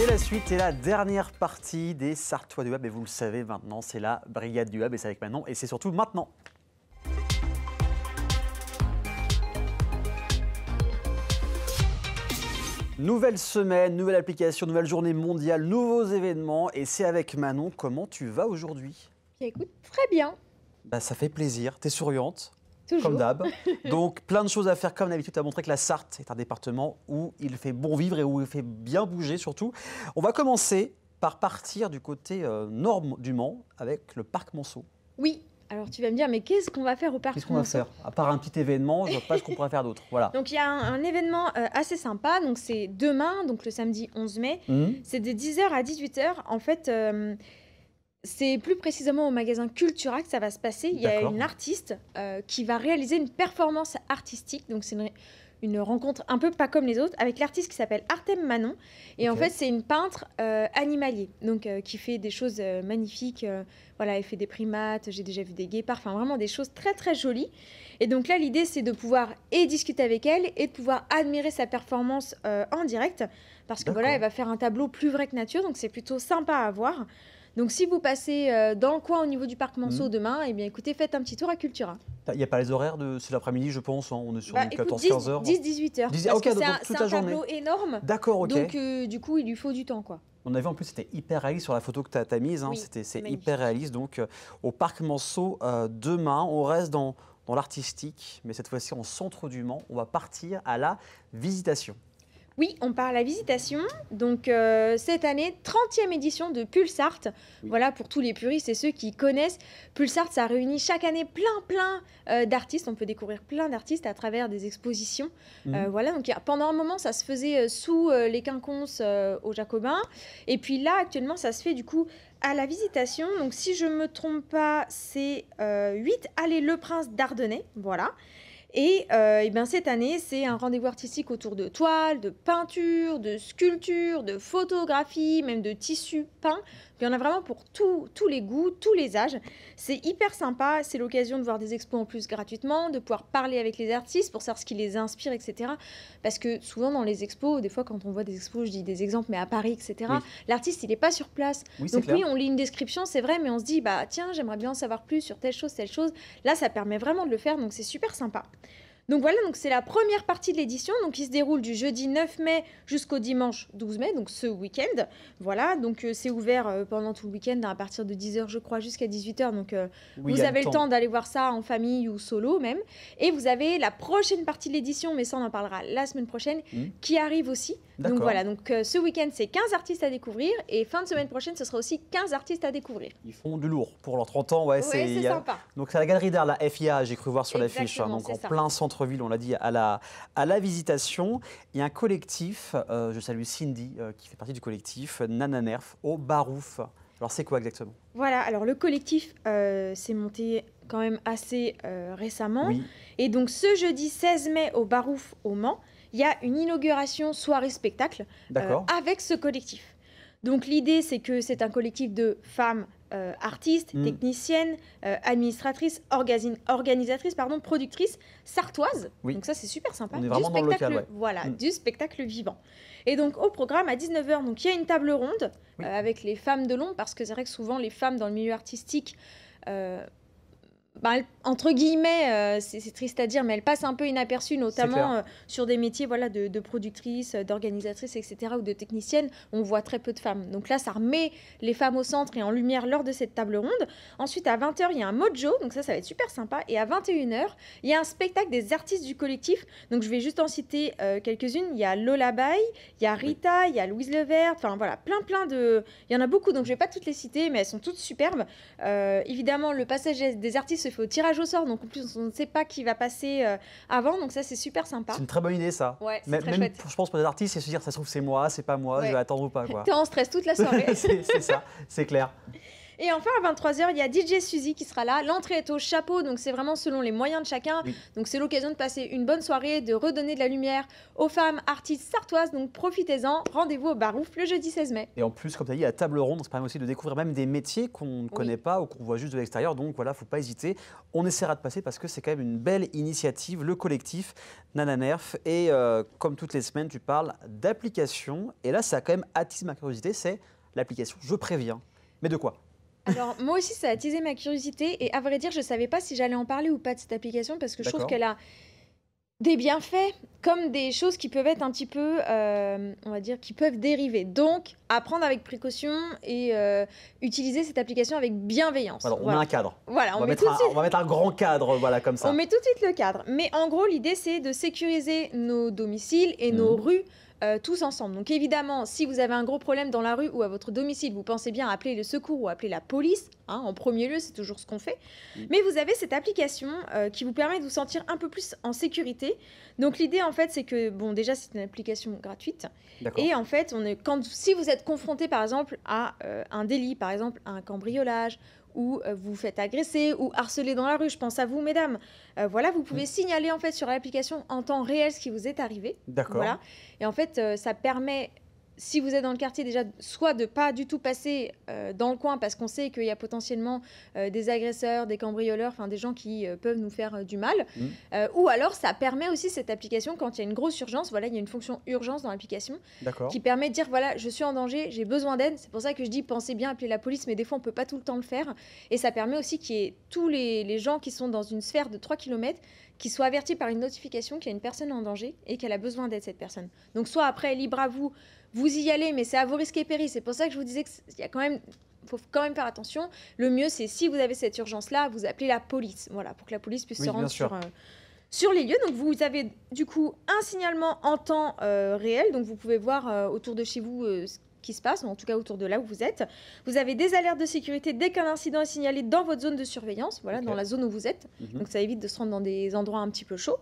C'est la suite et la dernière partie des Sartois du Web. Et vous le savez maintenant, c'est la Brigade du Web. Et c'est avec Manon. Et c'est surtout maintenant. Nouvelle semaine, nouvelle application, nouvelle journée mondiale, nouveaux événements. Et c'est avec Manon. Comment tu vas aujourd'hui? Écoute, très bien. Ça fait plaisir. T'es souriante. Toujours. Comme d'hab. Donc, plein de choses à faire. Comme d'habitude, tu as montré que la Sarthe est un département où il fait bon vivre et où il fait bien bouger surtout. On va commencer par partir du côté nord du Mans avec le parc Monceau. Oui. Alors, tu vas me dire, mais qu'est-ce qu'on va faire au parc Monceau? Qu'est-ce qu'on va faire? À part un petit événement, je ne vois pas ce qu'on pourrait faire d'autre. Voilà. Donc, il y a un événement assez sympa. Donc, c'est demain, donc le samedi 11 mai. C'est de 10h à 18h. En fait, c'est plus précisément au magasin Cultura que ça va se passer. Il y a une artiste qui va réaliser une performance artistique. Donc, c'est une rencontre un peu pas comme les autres avec l'artiste qui s'appelle Artem Manon. Et en fait, c'est une peintre animalier, donc qui fait des choses magnifiques. Voilà, elle fait des primates, j'ai déjà vu des guépards, enfin vraiment des choses très très jolies. Et donc là, l'idée, c'est de pouvoir discuter avec elle et de pouvoir admirer sa performance en direct. Parce que voilà, elle va faire un tableau plus vrai que nature, donc c'est plutôt sympa à voir. Donc, si vous passez dans le coin au niveau du parc Monceau demain, eh bien, écoutez, faites un petit tour à Cultura. Il n'y a pas les horaires c'est l'après-midi, je pense. Hein. On est sur 14-15 heures. 10-18 heures. C'est un tableau énorme. D'accord, ok. Donc, du coup, il lui faut du temps, quoi. On a vu en plus, c'était hyper réaliste sur la photo que tu as mise. Hein. Oui, c'est hyper réaliste. Donc, au parc Monceau, demain, on reste dans l'artistique, mais cette fois-ci en centre du Mans. On va partir à la visitation. Oui, on part à la visitation. Donc, cette année, 30e édition de Pulsart. Oui. Voilà, pour tous les puristes et ceux qui connaissent. Pulsart, ça réunit chaque année plein d'artistes. On peut découvrir plein d'artistes à travers des expositions. Voilà, donc pendant un moment, ça se faisait sous les quinconces aux Jacobins. Et puis là, actuellement, ça se fait du coup à la visitation. Donc, si je ne me trompe pas, c'est 8 allées Le Prince d'Ardennais. Voilà. Et bien cette année, c'est un rendez-vous artistique autour de toiles, de peinture, de sculpture, de photographie, même de tissus peints. Il y en a vraiment pour tous les goûts, tous les âges. C'est hyper sympa. C'est l'occasion de voir des expos en plus gratuitement, de pouvoir parler avec les artistes pour savoir ce qui les inspire, etc. Parce que souvent dans les expos, des fois quand on voit des expos, je dis des exemples, mais à Paris, etc., l'artiste, il n'est pas sur place. Donc oui, on lit une description, c'est vrai, mais on se dit, bah tiens, j'aimerais bien en savoir plus sur telle chose, telle chose. Là, ça permet vraiment de le faire, donc c'est super sympa. Donc voilà, donc c'est la première partie de l'édition, donc qui se déroule du jeudi 9 mai jusqu'au dimanche 12 mai, donc ce week-end. Voilà, donc c'est ouvert pendant tout le week-end à partir de 10h, je crois, jusqu'à 18h. Donc vous avez le temps d'aller voir ça en famille ou solo même. Et vous avez la prochaine partie de l'édition, mais ça on en parlera la semaine prochaine, qui arrive aussi. Donc voilà, donc ce week-end c'est 15 artistes à découvrir et fin de semaine prochaine ce sera aussi 15 artistes à découvrir. Ils font du lourd pour leurs 30 ans, ouais, c'est sympa. Donc c'est à la Galerie d'Art, la FIA, j'ai cru voir sur l'affiche, hein, donc en plein centre-ville, on l'a dit, à la visitation. Il y a un collectif, je salue Cindy qui fait partie du collectif Nananerf au Barouf. Alors c'est quoi exactement? Voilà, alors le collectif s'est monté quand même assez récemment. Et donc ce jeudi 16 mai au Barouf au Mans, il y a une inauguration soirée-spectacle avec ce collectif. Donc l'idée, c'est que c'est un collectif de femmes artistes, techniciennes, administratrices, organisatrices, productrices, sartoises. Donc ça, c'est super sympa. On est vraiment dans le local, Voilà, du spectacle vivant. Et donc au programme, à 19h, donc, il y a une table ronde avec les femmes de l'ombre, parce que c'est vrai que souvent, les femmes dans le milieu artistique... entre guillemets, c'est triste à dire, mais elles passent un peu inaperçues, notamment sur des métiers de productrices, d'organisatrices, etc., ou de techniciennes. On voit très peu de femmes. Donc là, ça remet les femmes au centre et en lumière lors de cette table ronde. Ensuite, à 20h, il y a un mojo, donc ça va être super sympa. Et à 21h, il y a un spectacle des artistes du collectif. Donc je vais juste en citer quelques-unes. Il y a Lola Bay, il y a Rita, il y a Louise Levert, enfin voilà, plein de... Il y en a beaucoup, donc je ne vais pas toutes les citer, mais elles sont toutes superbes. Évidemment, le passage des artistes se fait au tirage au sort, donc en plus on ne sait pas qui va passer avant, donc ça c'est super sympa. C'est une très bonne idée ça. Ouais, c'est très chouette. Je pense pour les artistes, c'est se dire ça se trouve c'est moi, c'est pas moi, je vais attendre ou pas quoi. T'es en stress toute la soirée. C'est ça, c'est clair. Et enfin, à 23h, il y a DJ Suzy qui sera là. L'entrée est au chapeau, donc c'est vraiment selon les moyens de chacun. Oui. Donc c'est l'occasion de passer une bonne soirée, de redonner de la lumière aux femmes artistes sartoises. Donc profitez-en. Rendez-vous au Barouf le jeudi 16 mai. Et en plus, comme tu as dit, il y a table ronde, ça permet aussi de découvrir même des métiers qu'on ne connaît pas ou qu'on voit juste de l'extérieur. Donc voilà, il ne faut pas hésiter. On essaiera de passer parce que c'est quand même une belle initiative, le collectif Nananerf. Et comme toutes les semaines, tu parles d'application. Et là, ça a quand même attisé ma curiosité, c'est l'application Je Préviens. Mais de quoi ? Alors, moi aussi, ça a attisé ma curiosité. Et à vrai dire, je ne savais pas si j'allais en parler ou pas de cette application parce que je trouve qu'elle a des bienfaits comme des choses qui peuvent être un petit peu, on va dire, qui peuvent dériver. Donc, à prendre avec précaution et utiliser cette application avec bienveillance. Alors, on met un cadre. Voilà, on va mettre un grand cadre, voilà, comme ça. On met tout de suite le cadre. Mais en gros, l'idée, c'est de sécuriser nos domiciles et nos rues tous ensemble. Donc évidemment, si vous avez un gros problème dans la rue ou à votre domicile, vous pensez bien appeler le secours ou appeler la police. En premier lieu, c'est toujours ce qu'on fait. Mais vous avez cette application qui vous permet de vous sentir un peu plus en sécurité. Donc l'idée, en fait, c'est que, bon, déjà, c'est une application gratuite. Et en fait, si vous êtes confronté, par exemple, à un délit, par exemple, à un cambriolage, ou vous faites agresser ou harceler dans la rue, je pense à vous, mesdames. Voilà, vous pouvez signaler en fait sur l'application en temps réel ce qui vous est arrivé. D'accord. Voilà. Et en fait, ça permet, si vous êtes dans le quartier déjà, soit de pas du tout passer dans le coin parce qu'on sait qu'il y a potentiellement des agresseurs, des cambrioleurs, enfin des gens qui peuvent nous faire du mal. Ou alors, ça permet aussi cette application quand il y a une grosse urgence. Voilà, il y a une fonction urgence dans l'application qui permet de dire voilà, je suis en danger, j'ai besoin d'aide. C'est pour ça que je dis pensez bien appeler la police, mais des fois on peut pas tout le temps le faire. Et ça permet aussi qu'il y ait tous les gens qui sont dans une sphère de 3 km qui soient avertis par une notification qu'il y a une personne en danger et qu'elle a besoin d'aide, cette personne. Donc soit après, libre à vous, vous y allez, mais c'est à vos risques et périls. C'est pour ça que je vous disais qu'il faut quand même faire attention. Le mieux, c'est si vous avez cette urgence-là, vous appelez la police. Voilà, pour que la police puisse se rendre sur les lieux. Donc, vous avez du coup un signalement en temps réel. Donc, vous pouvez voir autour de chez vous ce qui se passe, ou en tout cas autour de là où vous êtes. Vous avez des alertes de sécurité dès qu'un incident est signalé dans votre zone de surveillance, voilà, dans la zone où vous êtes. Donc, ça évite de se rendre dans des endroits un petit peu chauds.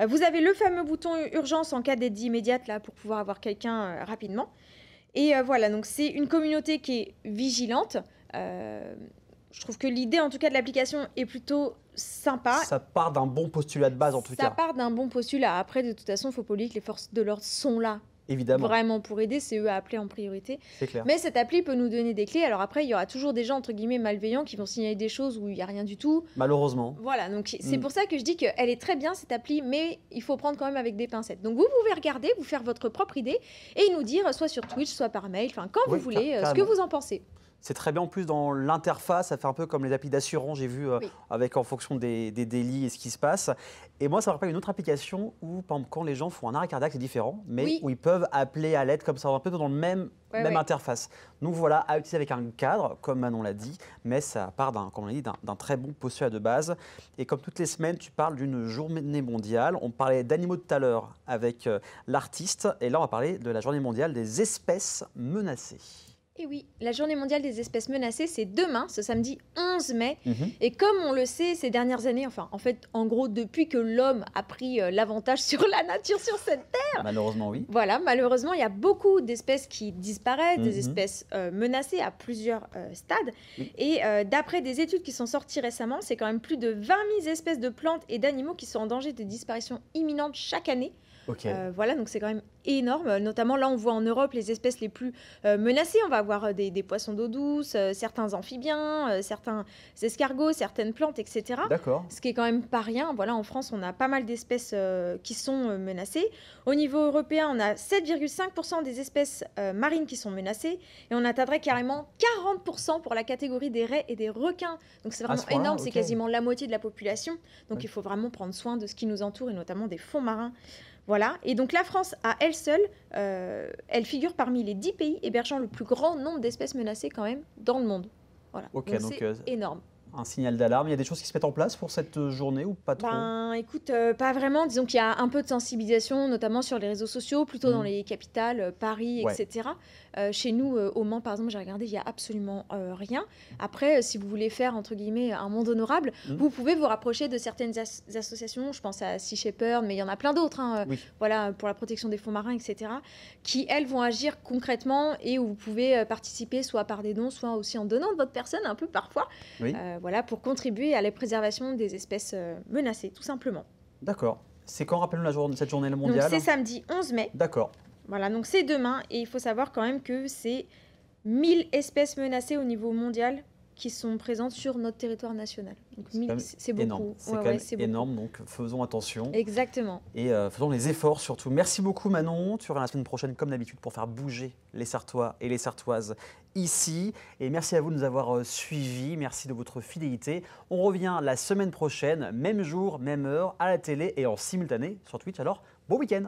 Vous avez le fameux bouton urgence en cas d'aide immédiate là, pour pouvoir avoir quelqu'un rapidement. Et voilà, donc c'est une communauté qui est vigilante. Je trouve que l'idée, en tout cas, de l'application est plutôt sympa. Ça part d'un bon postulat de base, en tout cas. Ça part d'un bon postulat. Après, de toute façon, il ne faut pas oublier que les forces de l'ordre sont là. Évidemment. Vraiment pour aider, c'est eux à appeler en priorité. C'est clair. Mais cette appli peut nous donner des clés. Alors après, il y aura toujours des gens, entre guillemets, malveillants qui vont signaler des choses où il n'y a rien du tout. Malheureusement. Voilà, donc c'est pour ça que je dis qu'elle est très bien, cette appli, mais il faut prendre quand même avec des pincettes. Donc vous pouvez regarder, vous faire votre propre idée et nous dire, soit sur Twitch, soit par mail, enfin quand vous voulez, ce que vous en pensez. C'est très bien en plus dans l'interface, ça fait un peu comme les applis d'assurance, j'ai vu, avec en fonction des délits et ce qui se passe. Et moi, ça me rappelle une autre application où, par exemple, quand les gens font un arrêt cardiaque, c'est différent, mais où ils peuvent appeler à l'aide comme ça, un peu dans le même interface. Donc voilà, à utiliser avec un cadre, comme Manon l'a dit, mais ça part comme on l'a dit, d'un très bon postulat de base. Et comme toutes les semaines, tu parles d'une journée mondiale. On parlait d'animaux tout à l'heure avec l'artiste, et là, on va parler de la journée mondiale des espèces menacées. Et oui, la journée mondiale des espèces menacées, c'est demain, ce samedi 11 mai. Et comme on le sait ces dernières années, enfin, en fait, en gros, depuis que l'homme a pris l'avantage sur la nature, sur cette terre. Malheureusement, oui. Voilà, malheureusement, il y a beaucoup d'espèces qui disparaissent, des espèces menacées à plusieurs stades. Et d'après des études qui sont sorties récemment, c'est quand même plus de 20 000 espèces de plantes et d'animaux qui sont en danger de disparition imminente chaque année. Voilà, donc c'est quand même énorme. Notamment, là, on voit en Europe les espèces les plus menacées. On va avoir des poissons d'eau douce, certains amphibiens, certains escargots, certaines plantes, etc. D'accord. Ce qui est quand même pas rien. Voilà, en France, on a pas mal d'espèces qui sont menacées. Au niveau européen, on a 7,5% des espèces marines qui sont menacées. Et on atteindrait carrément 40% pour la catégorie des raies et des requins. Donc c'est vraiment énorme. C'est quasiment la moitié de la population. Donc il faut vraiment prendre soin de ce qui nous entoure et notamment des fonds marins. Voilà, et donc la France, à elle seule, elle figure parmi les 10 pays hébergeant le plus grand nombre d'espèces menacées quand même dans le monde. Voilà, donc c'est énorme. un signal d'alarme. Il y a des choses qui se mettent en place pour cette journée ou pas trop? Ben, écoute, pas vraiment. Disons qu'il y a un peu de sensibilisation, notamment sur les réseaux sociaux, plutôt dans les capitales, Paris, Ouais. etc. Chez nous, au Mans, par exemple, j'ai regardé, il y a absolument rien. Après, si vous voulez faire, entre guillemets, un monde honorable, vous pouvez vous rapprocher de certaines associations. Je pense à Sea Shepherd, mais il y en a plein d'autres, hein, Oui. voilà, pour la protection des fonds marins, etc., qui, elles, vont agir concrètement et où vous pouvez participer soit par des dons, soit aussi en donnant de votre personne, un peu parfois. Oui. Voilà, pour contribuer à la préservation des espèces menacées, tout simplement. D'accord. C'est quand, rappelle-nous, cette journée mondiale? Donc c'est samedi 11 mai. D'accord. Voilà, donc c'est demain. Et il faut savoir quand même que c'est 1000 espèces menacées au niveau mondial qui sont présentes sur notre territoire national. Donc c'est beaucoup. Énorme. C'est quand même énorme, donc faisons attention. Exactement. Et faisons les efforts surtout. Merci beaucoup Manon. Tu reviens la semaine prochaine comme d'habitude pour faire bouger les Sartois et les Sartoises ici. Et merci à vous de nous avoir suivis. Merci de votre fidélité. On revient la semaine prochaine, même jour, même heure, à la télé et en simultané sur Twitch. Alors, bon week-end!